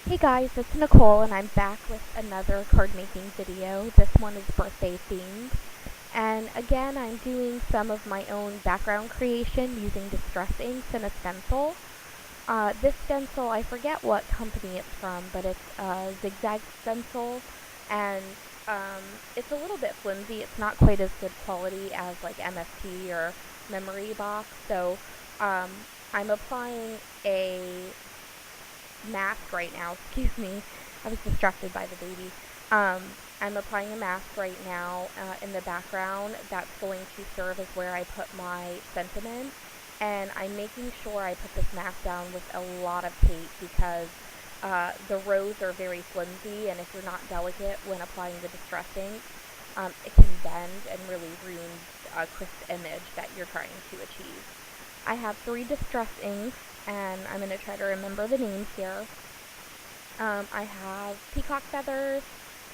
Hey guys, it's Nicole and I'm back with another card making video. This one is birthday themed. And again, I'm doing some of my own background creation using distress inks and a stencil. This stencil, I forget what company it's from, but it's a zigzag stencil, and it's a little bit flimsy. It's not quite as good quality as like MFT or Memory Box, so um, I'm applying a mask right now. Excuse me. I was distracted by the baby. Um, I'm applying a mask right now in the background that's going to serve as where I put my sentiment. And I'm making sure I put this mask down with a lot of tape because the rows are very flimsy, and if you're not delicate when applying the distress ink, it can bend and really ruin a crisp image that you're trying to achieve. I have 3 distress inks, and I'm going to try to remember the names here. I have peacock feathers,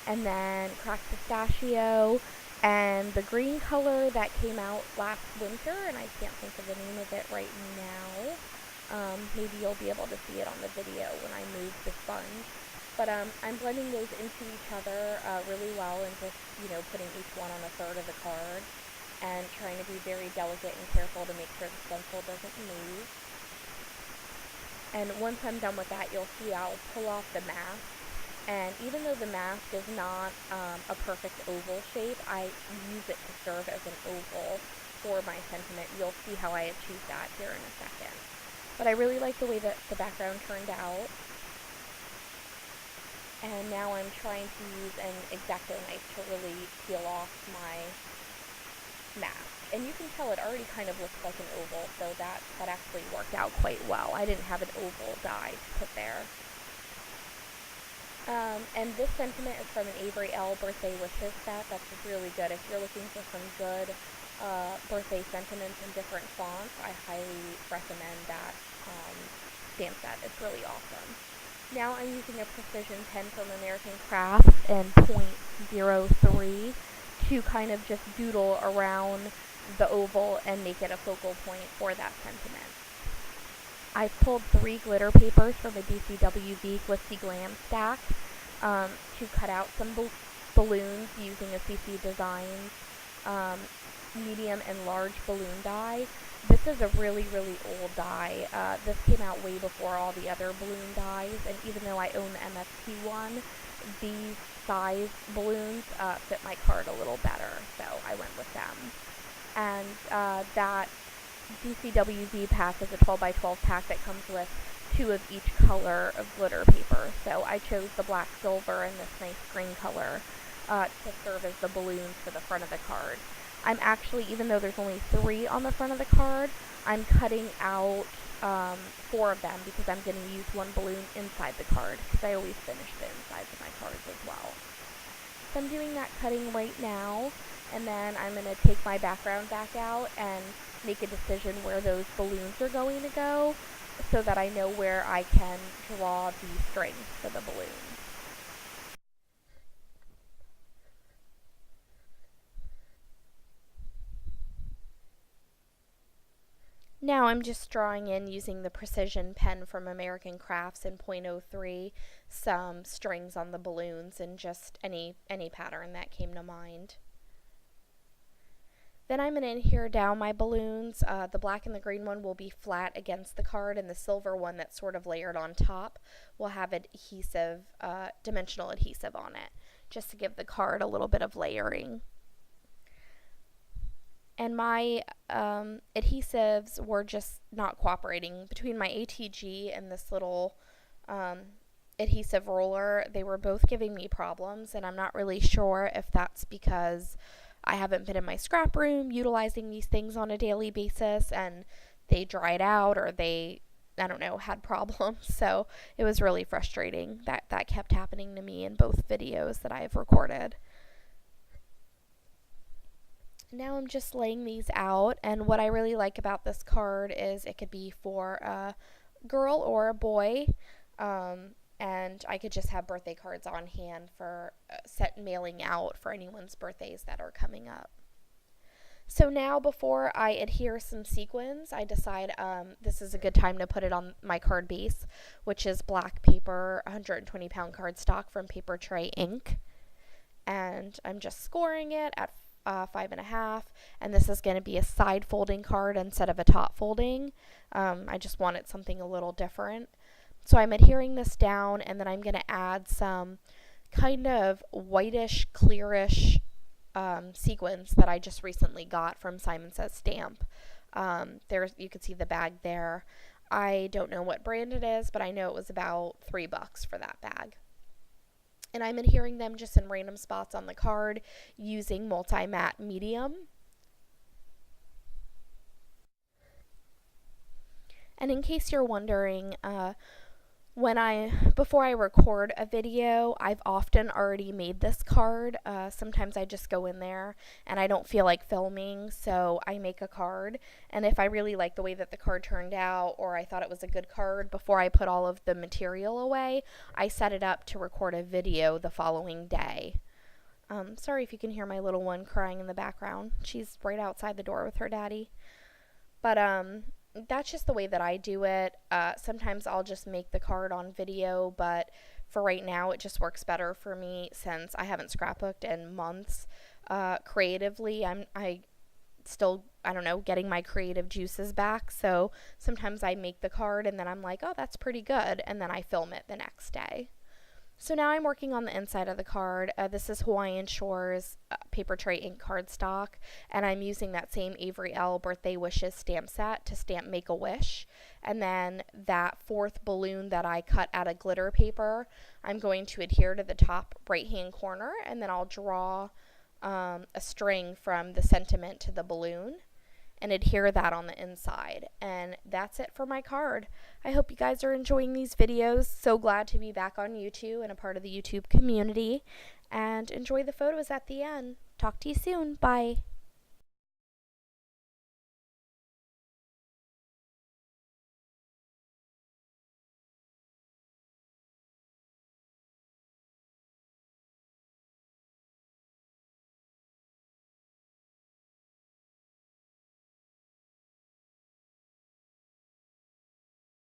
and then cracked pistachio, and the green color that came out last winter, and I can't think of the name of it right now. Maybe you'll be able to see it on the video when I move the sponge. But I'm blending those into each other really well, and just, putting each one on a third of the card, and trying to be very delicate and careful to make sure the stencil doesn't move. And once I'm done with that, you'll see I'll pull off the mask. And even though the mask is not a perfect oval shape, I use it to serve as an oval for my sentiment. You'll see how I achieve that here in a second. But I really like the way that the background turned out. And now I'm trying to use an X-Acto knife to really peel off my mask. And you can tell it already kind of looks like an oval, so that actually worked out quite well. I didn't have an oval die to put there. And this sentiment is from an Avery L. Birthday Wishes set. That's really good. If you're looking for some good birthday sentiments in different fonts, I highly recommend that stamp set. It's really awesome. Now I'm using a precision pen from American Crafts in .03 to kind of just doodle around the oval and make it a focal point for that sentiment. I've pulled 3 glitter papers from a DCWV Glitzy Glam stack to cut out some balloons using a CC Designs medium and large balloon die. This is a really, really old die. This came out way before all the other balloon dies, and even though I own the MFT one, these size balloons fit my card a little better, so I went with them. And that DCWV pack is a 12 by 12 pack that comes with 2 of each color of glitter paper. So I chose the black silver and this nice green color to serve as the balloons for the front of the card. I'm actually, even though there's only 3 on the front of the card, I'm cutting out 4 of them because I'm going to use 1 balloon inside the card, because I always finish the insides of my cards as well. So I'm doing that cutting right now, and then I'm going to take my background back out and make a decision where those balloons are going to go, so that I know where I can draw the strings for the balloons. Now I'm just drawing in, using the precision pen from American Crafts in .03, some strings on the balloons and just any pattern that came to mind. Then I'm going to adhere down my balloons. The black and the green one will be flat against the card, and the silver one that's sort of layered on top will have adhesive, dimensional adhesive on it, just to give the card a little bit of layering. And my adhesives were just not cooperating. Between my ATG and this little adhesive roller, they were both giving me problems, and I'm not really sure if that's because I haven't been in my scrap room utilizing these things on a daily basis and they dried out, or they, I don't know, had problems. So it was really frustrating that kept happening to me in both videos that I've recorded. Now I'm just laying these out, and what I really like about this card is it could be for a girl or a boy, and I could just have birthday cards on hand for set mailing out for anyone's birthdays that are coming up. So now before I adhere some sequins, I decide this is a good time to put it on my card base, which is black paper, 120-pound cardstock from Paper Tray Ink. And I'm just scoring it at 5.5, and this is going to be a side folding card instead of a top folding. I just wanted something a little different. So I'm adhering this down, and then I'm going to add some kind of whitish, clearish sequins that I just recently got from Simon Says Stamp. There's, you can see the bag there. I don't know what brand it is, but I know it was about $3 for that bag. And I'm adhering them just in random spots on the card using multi-matte medium. And in case you're wondering, before I record a video, I've often already made this card. Sometimes I just go in there and I don't feel like filming, so I make a card. And if I really like the way that the card turned out, or I thought it was a good card, before I put all of the material away, I set it up to record a video the following day. Sorry if you can hear my little one crying in the background. She's right outside the door with her daddy. But that's just the way that I do it. Sometimes I'll just make the card on video, but for right now it just works better for me since I haven't scrapbooked in months. Creatively, I still, I don't know, getting my creative juices back, so sometimes I make the card and then I'm like, oh, that's pretty good, and then I film it the next day. So now I'm working on the inside of the card. This is Hawaiian Shores Paper Tray Ink cardstock, and I'm using that same Avery L. Birthday Wishes stamp set to stamp Make-A-Wish. And then that fourth balloon that I cut out of glitter paper, I'm going to adhere to the top right-hand corner, and then I'll draw a string from the sentiment to the balloon and adhere that on the inside. And that's it for my card. I hope you guys are enjoying these videos. So glad to be back on YouTube and a part of the YouTube community. And enjoy the photos at the end. Talk to you soon. Bye.